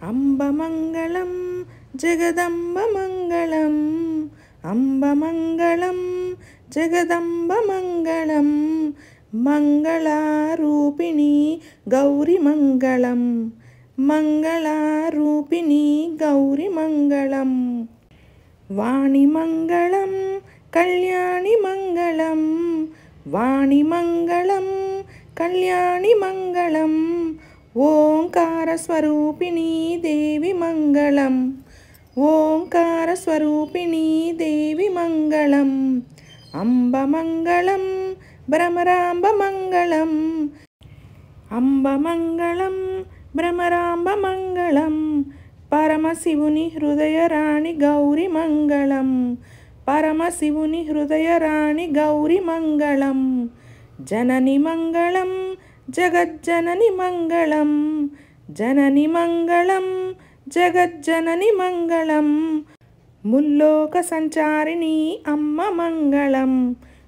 అంబమంగళం జగదంబమంగళం అంబమంగళం జగదంబమంగళం మంగళారూపిణి గౌరిమంగళం మంగళారూపిణి గౌరిమంగళం వాణిమంగళం కళ్యాణిమంగళం వాణిమంగళం కళ్యాణిమంగళం ఓంకారస్వరూపిణీ దేవి మంగళం ఓంకారస్వరూపిణీ దేవి మంగళం అంబమంగళం భ్రమరాంబమంగళం అంబమంగళం భ్రమరాంబమంగళం పరమశివుని హృదయరాణి గౌరి మంగళం పరమశివుని హృదయరాణి గౌరి మంగళం జనని మంగళం జగజ్జనని మంగళం జనని మంగళం జగజ్జనని మంగళం ముల్లోక సంచారిణి అమ్మ మంగళం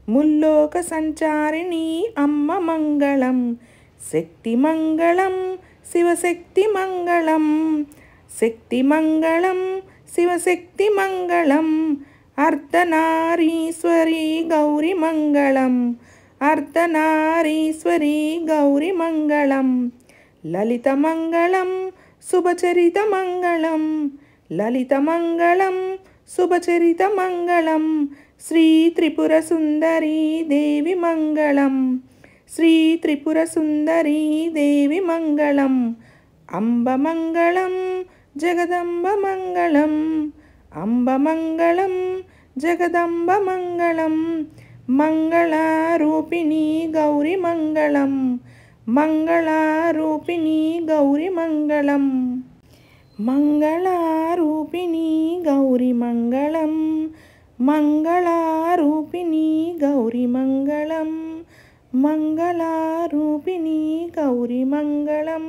ముల్లోక సంచారిణి అమ్మ మంగళం శక్తి మంగళం శివశక్తి మంగళం శక్తి మంగళం శివశక్తి మంగళం అర్ధనారీశ్వరి గౌరి మంగళం అర్ధనారీశ్వరి గౌరి మంగళం లలిత మంగళం శుభచరిత మంగళం లలిత మంగళం శుభచరిత మంగళం శ్రీ త్రిపుర సుందరీ దేవి మంగళం శ్రీ త్రిపుర సుందరీ దేవి మంగళం అంబమంగళం జగదంబమంగళం అంబమంగళం జగదంబమంగళం మంగళారూపిణి గౌరి మంగళం మంగళారూపిణి గౌరి మంగళం మంగళారూపిణి గౌరి మంగళం మంగళారూపిణి గౌరి మంగళం మంగళారూపిణి గౌరి మంగళం.